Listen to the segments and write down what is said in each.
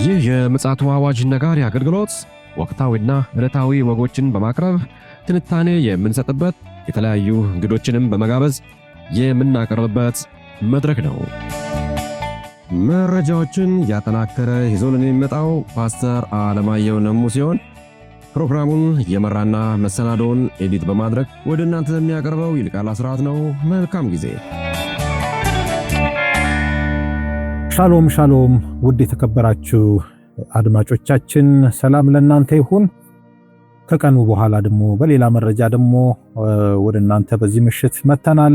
ይህ የምፅዓቱ አዋጅ ነጋሪ አገልግሎት ወቅታዊና ዕለታዊ ወጎችን በማቅረብ ትንታኔ የምንሰጥበት የተለያዩ እንግዶችንም በመጋበዝ የምናቀርብበት መድረክ ነው። መረጃዎችን ያጠናከረ ይዞልን የሚመጣው ፓስተር አለማየሁ ነሙ ሲሆን ፕሮግራሙን የመራና መሰናዶውን ኤዲት በማድረግ ወደ እናንተ የሚያቀርበው ይልቃል አስራት ነው። መልካም ጊዜ። ሻሎም ሻሎም፣ ውድ የተከበራችሁ አድማጮቻችን ሰላም ለእናንተ ይሁን። ከቀኑ በኋላ ደግሞ በሌላ መረጃ ደግሞ ወደ እናንተ በዚህ ምሽት መተናል።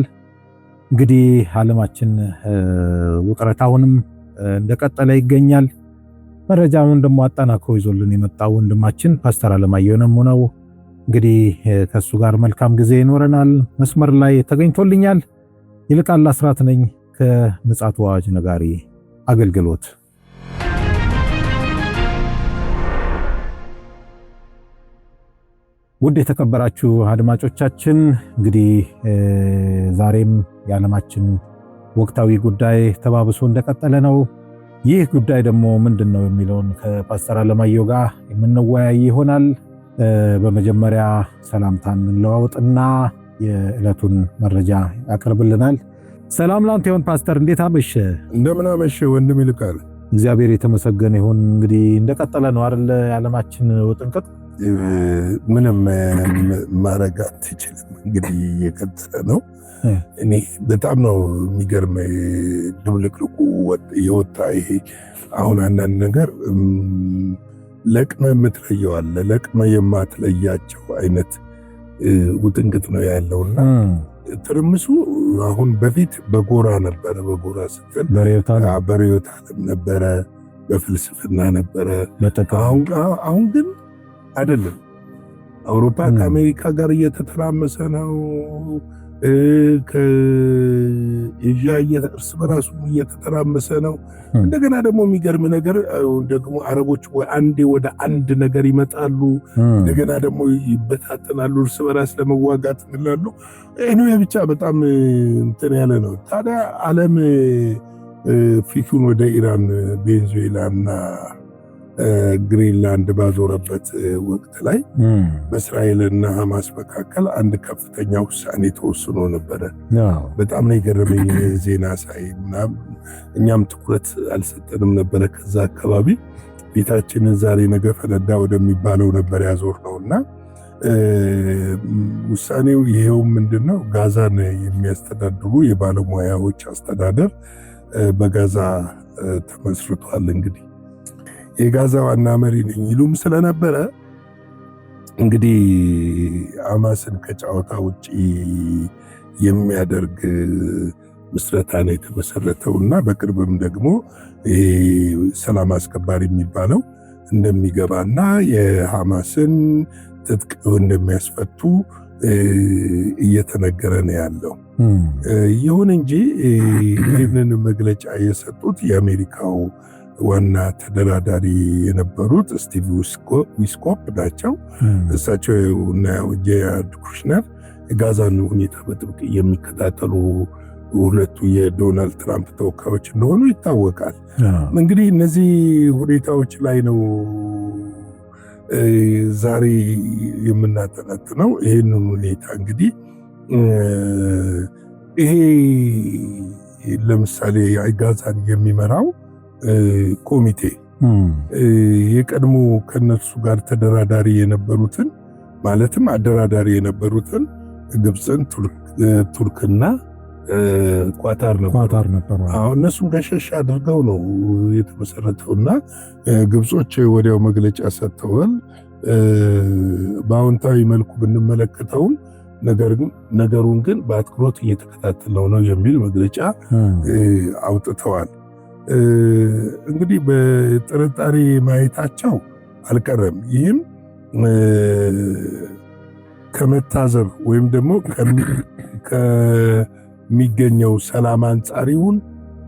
እንግዲህ ዓለማችን ውጥረት አሁንም እንደቀጠለ ይገኛል። መረጃውን ደግሞ አጠናክሮ ይዞልን የመጣው ወንድማችን ፓስተር አለማየሁ ነሙ ነው። እንግዲህ ከሱ ጋር መልካም ጊዜ ይኖረናል። መስመር ላይ ተገኝቶልኛል። ይልቃል አስራት ነኝ ከምፅዓቱ አዋጅ ነጋሪ አገልግሎት። ውድ የተከበራችሁ አድማጮቻችን እንግዲህ ዛሬም የዓለማችን ወቅታዊ ጉዳይ ተባብሶ እንደቀጠለ ነው። ይህ ጉዳይ ደግሞ ምንድነው የሚለውን ከፓስተር አለማየሁ ጋር የምንወያይ ይሆናል። በመጀመሪያ ሰላምታን እንለዋወጥና የዕለቱን መረጃ ያቀርብልናል። ሰላም ላንተ ይሁን ፓስተር፣ እንዴት አመሸ? እንደምን አመሸ ወንድም ይልቃል። እግዚአብሔር የተመሰገነ ይሁን። እንግዲህ እንደቀጠለ ነው አይደል የዓለማችን ውጥንቅጥ? ምንም ማድረግ አትችልም። እንግዲህ የቀጠለ ነው። እኔ በጣም ነው የሚገርመኝ ድብልቅልቁ የወጣ ይሄ አሁን አንዳንድ ነገር ለቅመ የምትለየዋለ ለቅመ የማትለያቸው አይነት ውጥንቅጥ ነው ያለውና ትርምሱ አሁን በፊት በጎራ ነበረ። በጎራ ስትል በርዕዮተ ዓለም ነበረ፣ በፍልስፍና ነበረ። አሁን ግን አይደለም። አውሮፓ ከአሜሪካ ጋር እየተተራመሰ ነው። ከኤዥያ እርስ በራሱ እየተተራመሰ ነው። እንደገና ደግሞ የሚገርም ነገር ደግሞ አረቦች አንዴ ወደ አንድ ነገር ይመጣሉ፣ እንደገና ደግሞ ይበታተናሉ፣ እርስ በራስ ለመዋጋት ይላሉ። ይሄ ብቻ በጣም እንትን ያለ ነው። ታዲያ ዓለም ፊቱን ወደ ኢራን፣ ቬኔዙዌላና ግሪንላንድ ባዞረበት ወቅት ላይ በእስራኤልና ሐማስ መካከል አንድ ከፍተኛ ውሳኔ ተወስኖ ነበረ። በጣም ነው የገረመኝ ዜና ሳይ። እኛም ትኩረት አልሰጠንም ነበረ። ከዛ አካባቢ ቤታችንን ዛሬ ነገ ፈነዳ ወደሚባለው ነበር ያዞርነውና ውሳኔው ይሄው ምንድነው? ጋዛን የሚያስተዳድሩ የባለሙያዎች አስተዳደር በጋዛ ተመስርቷል። እንግዲህ የጋዛ ዋና መሪ ነኝ ይሉም ስለነበረ እንግዲህ ሐማስን ከጨዋታ ውጪ የሚያደርግ ምስረታ ነው የተመሰረተውና በቅርብም ደግሞ ሰላም አስከባሪ የሚባለው እንደሚገባና የሐማስን ትጥቅ እንደሚያስፈቱ እየተነገረ ነው ያለው። ይሁን እንጂ ይህንን መግለጫ የሰጡት የአሜሪካው ዋና ተደራዳሪ የነበሩት ስቲቭ ዊስኮፕ ናቸው። እሳቸው እና ጄራርድ ኩሽነር ጋዛን ሁኔታ በጥብቅ የሚከታተሉ ሁለቱ የዶናልድ ትራምፕ ተወካዮች እንደሆኑ ይታወቃል። እንግዲህ እነዚህ ሁኔታዎች ላይ ነው ዛሬ የምናጠነጥነው። ይህንን ሁኔታ እንግዲህ ይሄ ለምሳሌ ጋዛን የሚመራው ኮሚቴ የቀድሞ ከነሱ ጋር ተደራዳሪ የነበሩትን ማለትም አደራዳሪ የነበሩትን ግብፅን፣ ቱርክና ኳታር ነበሩ። አሁን እነሱም ገሸሽ አድርገው ነው የተመሰረተውና ግብጾች ወዲያው መግለጫ ሰጥተዋል። በአዎንታዊ መልኩ ብንመለከተውም ነገሩን ግን በአትኩሮት እየተከታተለው ነው የሚል መግለጫ አውጥተዋል። እንግዲህ በጥርጣሬ ማየታቸው አልቀረም። ይህም ከመታዘብ ወይም ደግሞ ከሚገኘው ሰላም አንጻር ይሁን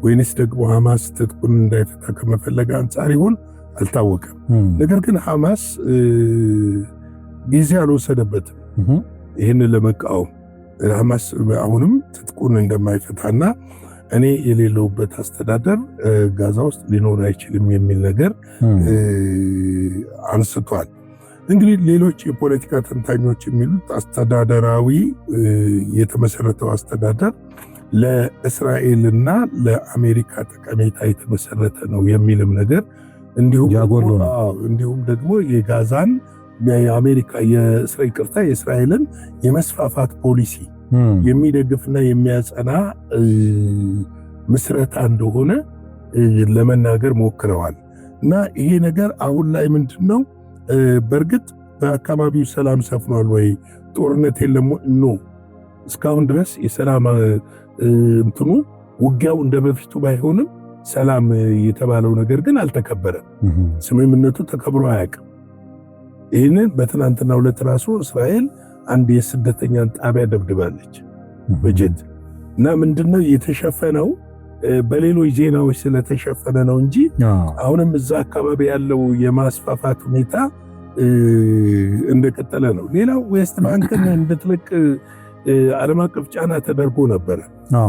ወይንስ ደግሞ ሐማስ ትጥቁን እንዳይፈታ ከመፈለግ አንጻር ይሁን አልታወቀም። ነገር ግን ሐማስ ጊዜ አልወሰደበትም ይህንን ለመቃወም። ሐማስ አሁንም ትጥቁን እንደማይፈታና እኔ የሌለውበት አስተዳደር ጋዛ ውስጥ ሊኖር አይችልም የሚል ነገር አንስቷል። እንግዲህ ሌሎች የፖለቲካ ተንታኞች የሚሉት አስተዳደራዊ የተመሰረተው አስተዳደር ለእስራኤልና ለአሜሪካ ጠቀሜታ የተመሰረተ ነው የሚልም ነገር እንዲሁም ደግሞ የጋዛን የአሜሪካ የእስራኤልን የመስፋፋት ፖሊሲ የሚደግፍና የሚያጸና ምስረታ እንደሆነ ለመናገር ሞክረዋል። እና ይሄ ነገር አሁን ላይ ምንድነው? በእርግጥ በአካባቢው ሰላም ሰፍኗል ወይ? ጦርነት የለም? ኖ፣ እስካሁን ድረስ የሰላም እንትኑ ውጊያው እንደ በፊቱ ባይሆንም ሰላም የተባለው ነገር ግን አልተከበረም። ስምምነቱ ተከብሮ አያውቅም። ይህንን በትናንትናው ዕለት ራሱ እስራኤል አንድ የስደተኛን ጣቢያ ደብድባለች በጀት እና ምንድነው የተሸፈነው በሌሎች ዜናዎች ስለተሸፈነ ነው እንጂ አሁንም እዛ አካባቢ ያለው የማስፋፋት ሁኔታ እንደቀጠለ ነው። ሌላው ዌስት ባንክን እንድትለቅ ዓለም አቀፍ ጫና ተደርጎ ነበረ።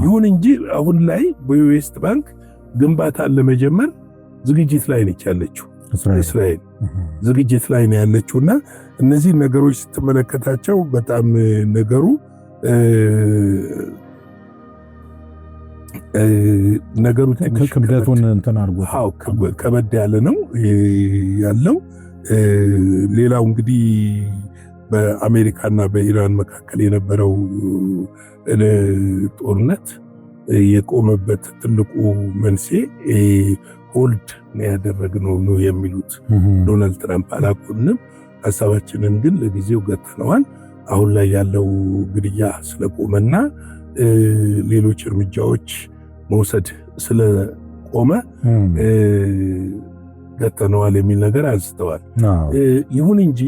ይሁን እንጂ አሁን ላይ በዌስት ባንክ ግንባታ ለመጀመር ዝግጅት ላይ ነች ያለችው እስራኤል ዝግጅት ላይ ነው ያለችውና እነዚህ ነገሮች ስትመለከታቸው በጣም ነገሩ ክብደቱን እንትን አድርጎ ከበድ ያለ ነው ያለው። ሌላው እንግዲህ በአሜሪካና በኢራን መካከል የነበረው ጦርነት የቆመበት ትልቁ መንስኤ ሆልድ ነው ያደረግነው ነው የሚሉት ዶናልድ ትራምፕ። አላቆንም፣ ሀሳባችንን ግን ለጊዜው ገጥተነዋል። አሁን ላይ ያለው ግድያ ስለቆመና ሌሎች እርምጃዎች መውሰድ ስለቆመ ገጥተነዋል የሚል ነገር አንስተዋል። ይሁን እንጂ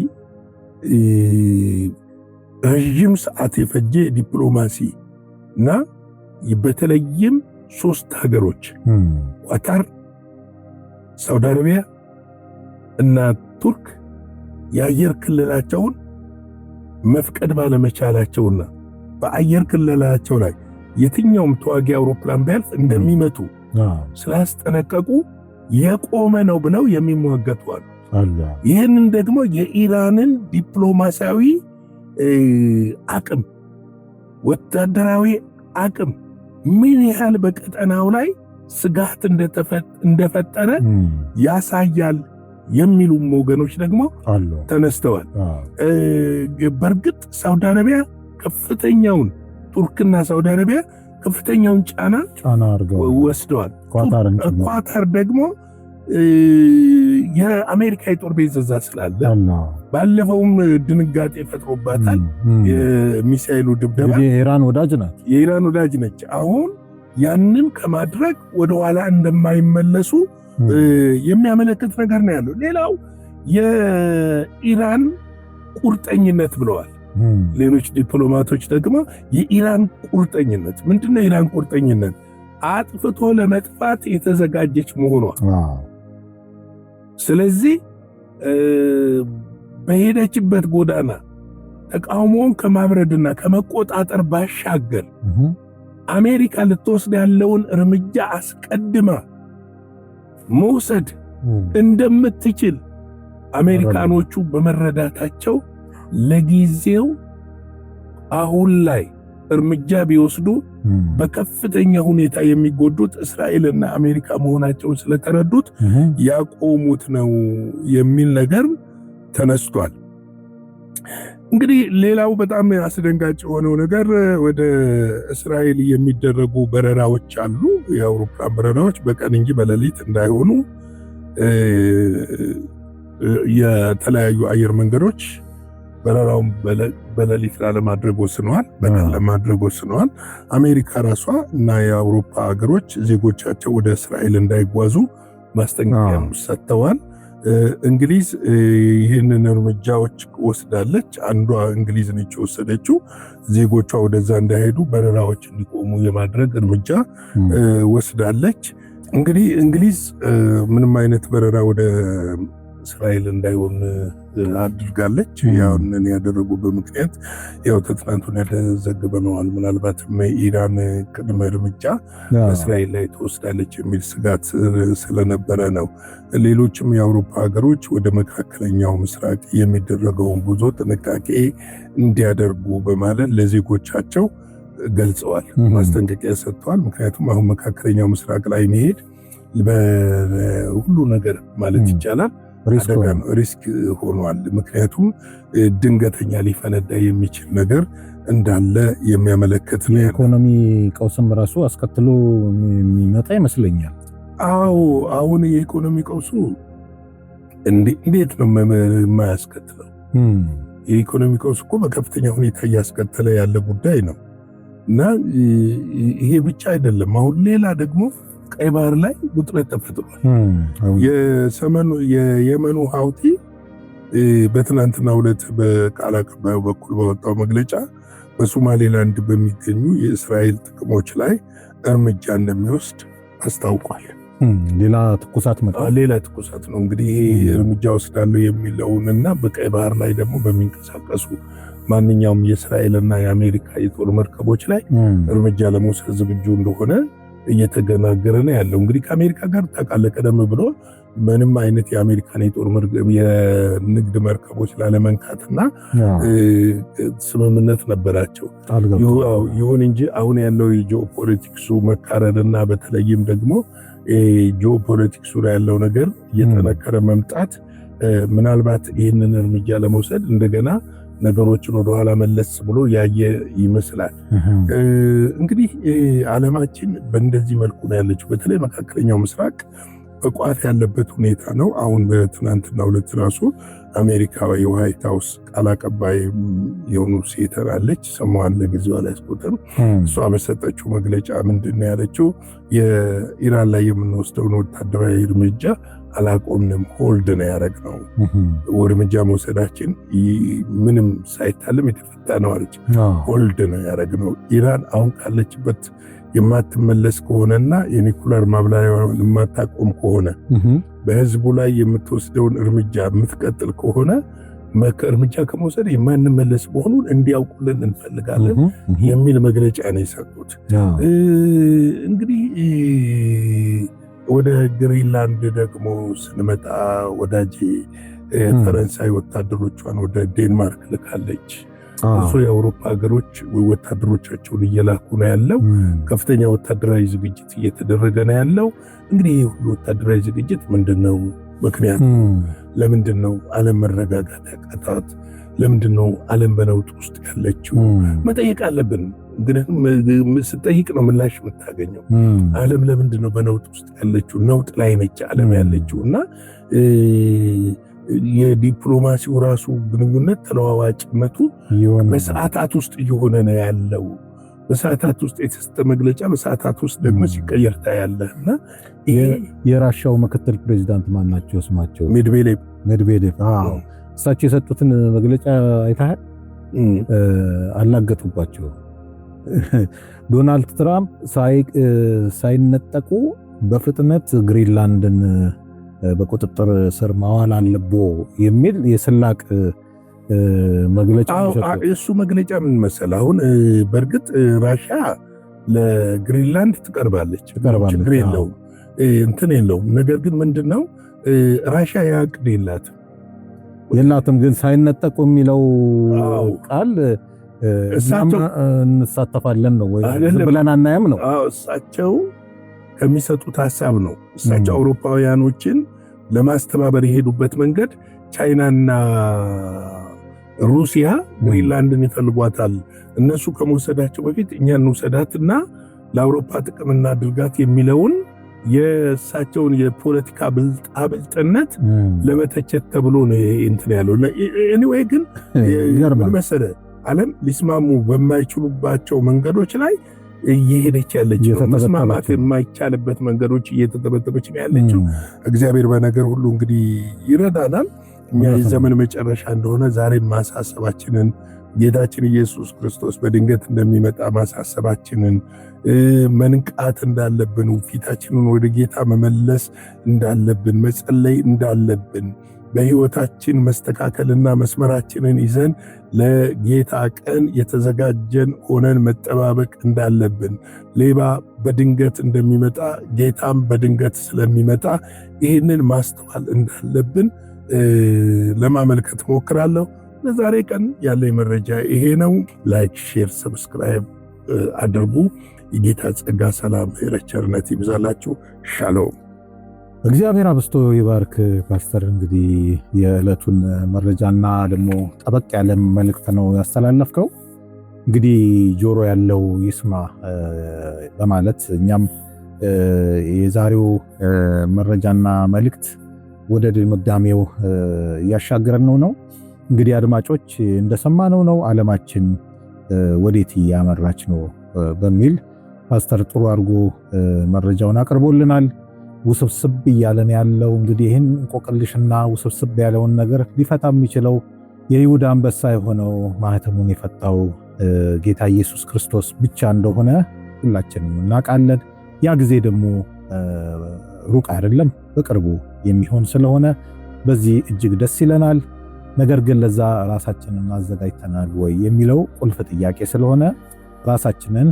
ረዥም ሰዓት የፈጀ ዲፕሎማሲ እና በተለይም 3 ሀገሮች ኳታር፣ ሳውዲ አረቢያ እና ቱርክ የአየር ክልላቸውን መፍቀድ ባለመቻላቸውና በአየር ክልላቸው ላይ የትኛውም ተዋጊ አውሮፕላን ቢያልፍ እንደሚመቱ ስላስጠነቀቁ የቆመ ነው ብለው የሚሟገቱ አሉ። ይህንን ደግሞ የኢራንን ዲፕሎማሲያዊ አቅም፣ ወታደራዊ አቅም ምን ያህል በቀጠናው ላይ ስጋት እንደፈጠረ ያሳያል የሚሉም ወገኖች ደግሞ ተነስተዋል። በእርግጥ ሳውዲ አረቢያ ከፍተኛውን ቱርክና ሳውዲ አረቢያ ከፍተኛውን ጫና ወስደዋል። ኳታር ደግሞ የአሜሪካ የጦር ቤዝ እዛ ስላለ ባለፈውም ድንጋጤ ፈጥሮባታል። የሚሳኤሉ ድብደባ የኢራን ወዳጅ ነች። አሁን ያንን ከማድረግ ወደኋላ እንደማይመለሱ የሚያመለክት ነገር ነው ያለው። ሌላው የኢራን ቁርጠኝነት ብለዋል ሌሎች ዲፕሎማቶች ደግሞ። የኢራን ቁርጠኝነት ምንድነው? የኢራን ቁርጠኝነት አጥፍቶ ለመጥፋት የተዘጋጀች መሆኗ። ስለዚህ በሄደችበት ጎዳና ተቃውሞውን ከማብረድና ከመቆጣጠር ባሻገር አሜሪካ ልትወስድ ያለውን እርምጃ አስቀድማ መውሰድ እንደምትችል አሜሪካኖቹ በመረዳታቸው ለጊዜው አሁን ላይ እርምጃ ቢወስዱ በከፍተኛ ሁኔታ የሚጎዱት እስራኤልና አሜሪካ መሆናቸውን ስለተረዱት ያቆሙት ነው የሚል ነገር ተነስቷል። እንግዲህ ሌላው በጣም አስደንጋጭ የሆነው ነገር ወደ እስራኤል የሚደረጉ በረራዎች አሉ። የአውሮፕላን በረራዎች በቀን እንጂ በሌሊት እንዳይሆኑ የተለያዩ አየር መንገዶች በረራውን በሌሊት ለማድረግ ወስነዋል፣ በቀን ለማድረግ ወስነዋል። አሜሪካ ራሷ እና የአውሮፓ ሀገሮች ዜጎቻቸው ወደ እስራኤል እንዳይጓዙ ማስጠንቀቂያ ሰጥተዋል። እንግሊዝ ይህንን እርምጃዎች ወስዳለች። አንዷ እንግሊዝ ነች የወሰደችው። ዜጎቿ ወደዛ እንዳይሄዱ በረራዎች እንዲቆሙ የማድረግ እርምጃ ወስዳለች። እንግዲህ እንግሊዝ ምንም አይነት በረራ ወደ እስራኤል እንዳይሆን አድርጋለች። ያንን ያደረጉበት ምክንያት ያው ትናንቱን ያዘግበነዋል። ምናልባትም ኢራን ቅድመ እርምጃ እስራኤል ላይ ትወስዳለች የሚል ስጋት ስለነበረ ነው። ሌሎችም የአውሮፓ ሀገሮች ወደ መካከለኛው ምስራቅ የሚደረገውን ጉዞ ጥንቃቄ እንዲያደርጉ በማለት ለዜጎቻቸው ገልጸዋል፣ ማስጠንቀቂያ ሰጥተዋል። ምክንያቱም አሁን መካከለኛው ምስራቅ ላይ መሄድ በሁሉ ነገር ማለት ይቻላል ሪስክ ሆኗል። ምክንያቱም ድንገተኛ ሊፈነዳ የሚችል ነገር እንዳለ የሚያመለክት ነው። የኢኮኖሚ ቀውስም ራሱ አስከትሎ የሚመጣ ይመስለኛል። አዎ አሁን የኢኮኖሚ ቀውሱ እንዴት ነው የማያስከትለው? የኢኮኖሚ ቀውስ እኮ በከፍተኛ ሁኔታ እያስከተለ ያለ ጉዳይ ነው እና ይሄ ብቻ አይደለም። አሁን ሌላ ደግሞ ቀይ ባህር ላይ ውጥረት ተፈጥሯል። የየመኑ ሀውቲ በትናንትናው ዕለት በቃል አቀባዩ በኩል በወጣው መግለጫ በሶማሌላንድ በሚገኙ የእስራኤል ጥቅሞች ላይ እርምጃ እንደሚወስድ አስታውቋል። ሌላ ትኩሳት መጣ። ሌላ ትኩሳት ነው እንግዲህ ይሄ እርምጃ ወስዳለሁ የሚለውንና በቀይ ባህር ላይ ደግሞ በሚንቀሳቀሱ ማንኛውም የእስራኤልና የአሜሪካ የጦር መርከቦች ላይ እርምጃ ለመውሰድ ዝግጁ እንደሆነ እየተገናገረ ነው ያለው። እንግዲህ ከአሜሪካ ጋር ታውቃለህ፣ ቀደም ብሎ ምንም አይነት የአሜሪካን የንግድ መርከቦች ላለመንካትና ስምምነት ነበራቸው። ይሁን እንጂ አሁን ያለው የጂኦፖለቲክሱ መካረርና በተለይም ደግሞ ጂኦፖለቲክሱ ላይ ያለው ነገር እየጠነከረ መምጣት ምናልባት ይህንን እርምጃ ለመውሰድ እንደገና ነገሮችን ወደኋላ መለስ ብሎ ያየ ይመስላል። እንግዲህ ዓለማችን በእንደዚህ መልኩ ነው ያለችው። በተለይ መካከለኛው ምስራቅ በቋፍ ያለበት ሁኔታ ነው። አሁን በትናንትናው ዕለት ራሱ አሜሪካ የዋይት ሃውስ ቃል አቀባይ የሆኑ ሴት አለች፣ ስሟን ለጊዜው አላስቆጥርም። እሷ በሰጠችው መግለጫ ምንድን ነው ያለችው? የኢራን ላይ የምንወስደውን ወታደራዊ እርምጃ አላቆምንም፣ ሆልድ ነው ያደረግነው። እርምጃ መውሰዳችን ምንም ሳይታለም የተፈታ ነው አለች። ሆልድ ነው ያደረግነው። ኢራን አሁን ካለችበት የማትመለስ ከሆነና የኒኩለር ማብላያውን የማታቆም ከሆነ በህዝቡ ላይ የምትወስደውን እርምጃ የምትቀጥል ከሆነ እርምጃ ከመውሰድ የማንመለስ መሆኑን እንዲያውቁልን እንፈልጋለን የሚል መግለጫ ነው የሰጡት። እንግዲህ ወደ ግሪንላንድ ደግሞ ስንመጣ ወዳጄ ፈረንሳይ ወታደሮቿን ወደ ዴንማርክ ልካለች። እሱ የአውሮፓ ሀገሮች ወታደሮቻቸውን እየላኩ ነው ያለው። ከፍተኛ ወታደራዊ ዝግጅት እየተደረገ ነው ያለው። እንግዲህ ይህ ሁሉ ወታደራዊ ዝግጅት ምንድን ነው ምክንያቱ? ለምንድን ነው ዓለም መረጋጋት ያቃታት? ለምንድን ነው ዓለም በነውጥ ውስጥ ያለችው? መጠየቅ አለብን። ግን ስጠይቅ ነው ምላሽ የምታገኘው። ዓለም ለምንድን ነው በነውጥ ውስጥ ያለችው? ነውጥ ላይ ነች ዓለም ያለችው እና የዲፕሎማሲው ራሱ ግንኙነት ተለዋዋጭነቱ በሰዓታት ውስጥ እየሆነ ነው ያለው። በሰዓታት ውስጥ የተሰጠ መግለጫ በሰዓታት ውስጥ ደግሞ ሲቀየር ታያለህ። እና የራሻው ምክትል ፕሬዚዳንት ማን ናቸው ስማቸው? ሜድቬዴቭ። እሳቸው የሰጡትን መግለጫ አይተሃል? አላገጡባቸው። ዶናልድ ትራምፕ ሳይነጠቁ በፍጥነት ግሪንላንድን በቁጥጥር ስር ማዋል አለቦ የሚል የስላቅ መግለጫ እሱ መግለጫ ምን መሰለህ? አሁን በእርግጥ ራሽያ ለግሪንላንድ ትቀርባለች፣ ችግር የለውም፣ እንትን የለውም። ነገር ግን ምንድነው ራሽያ ያቅድ የላትም። ግን ሳይነጠቁ የሚለው ቃል እንሳተፋለን ነው ወይ ብለን አናየም ነው። እሳቸው ከሚሰጡት ሐሳብ ነው። እሳቸው አውሮፓውያኖችን ለማስተባበር የሄዱበት መንገድ ቻይናና ሩሲያ ግሪንላንድን ይፈልጓታል። እነሱ ከመውሰዳቸው በፊት እኛ እንውሰዳትና ለአውሮፓ ጥቅም እናድርጋት የሚለውን የእሳቸውን የፖለቲካ ብልጣብልጥነት ለመተቸት ተብሎ ነው እንትን ያለው። ኤኒዌይ ግን ምን መሰለህ ዓለም ሊስማሙ በማይችሉባቸው መንገዶች ላይ እየሄደች ያለችው፣ መስማማት የማይቻልበት መንገዶች እየተጠበጠበች ነው ያለችው። እግዚአብሔር በነገር ሁሉ እንግዲህ ይረዳናል። እኛ የዘመን መጨረሻ እንደሆነ ዛሬም ማሳሰባችንን ጌታችን ኢየሱስ ክርስቶስ በድንገት እንደሚመጣ ማሳሰባችንን መንቃት እንዳለብን፣ ፊታችንን ወደ ጌታ መመለስ እንዳለብን፣ መጸለይ እንዳለብን፣ በሕይወታችን መስተካከልና መስመራችንን ይዘን ለጌታ ቀን የተዘጋጀን ሆነን መጠባበቅ እንዳለብን፣ ሌባ በድንገት እንደሚመጣ ጌታም በድንገት ስለሚመጣ ይህንን ማስተዋል እንዳለብን ለማመልከት ሞክራለሁ። ለዛሬ ቀን ያለኝ መረጃ ይሄ ነው። ላይክ፣ ሼር፣ ሰብስክራይብ አድርጉ። የጌታ ጸጋ፣ ሰላም፣ ምሕረት፣ ቸርነት ይብዛላችሁ። ሻሎም። እግዚአብሔር አብስቶ ይባርክ። ፓስተር እንግዲህ የዕለቱን መረጃና ደግሞ ጠበቅ ያለ መልእክት ነው ያስተላለፍከው። እንግዲህ ጆሮ ያለው ይስማ በማለት እኛም የዛሬው መረጃና መልእክት ወደ ድምዳሜው እያሻገረን ነው። እንግዲህ አድማጮች እንደሰማነው ነው ዓለማችን ወዴት እያመራች ነው በሚል ፓስተር ጥሩ አድርጎ መረጃውን አቅርቦልናል። ውስብስብ እያለን ያለው እንግዲህ ይህን እንቆቅልሽና ውስብስብ ያለውን ነገር ሊፈታ የሚችለው የይሁዳ አንበሳ የሆነው ማህተሙን የፈታው ጌታ ኢየሱስ ክርስቶስ ብቻ እንደሆነ ሁላችንም እናውቃለን። ያ ጊዜ ደግሞ ሩቅ አይደለም፣ በቅርቡ የሚሆን ስለሆነ በዚህ እጅግ ደስ ይለናል። ነገር ግን ለዛ ራሳችንን አዘጋጅተናል ወይ የሚለው ቁልፍ ጥያቄ ስለሆነ ራሳችንን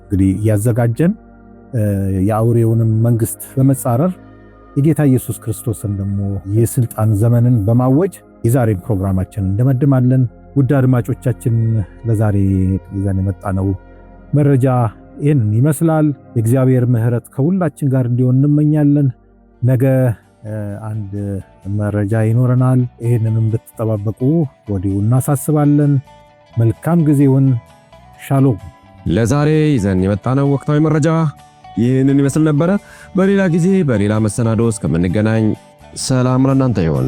እንግዲህ እያዘጋጀን የአውሬውንም መንግስት በመጻረር የጌታ ኢየሱስ ክርስቶስን ደግሞ የስልጣን ዘመንን በማወጅ የዛሬን ፕሮግራማችንን እንደመድማለን። ውድ አድማጮቻችን ለዛሬ ይዘን የመጣነው መረጃ ይህንን ይመስላል። የእግዚአብሔር ምሕረት ከሁላችን ጋር እንዲሆን እንመኛለን። ነገ አንድ መረጃ ይኖረናል። ይህንንም እንድትጠባበቁ ወዲሁ እናሳስባለን። መልካም ጊዜውን። ሻሎም። ለዛሬ ይዘን የመጣነው ወቅታዊ መረጃ ይህንን ይመስል ነበረ። በሌላ ጊዜ በሌላ መሰናዶ እስከምንገናኝ ሰላም ለእናንተ ይሁን።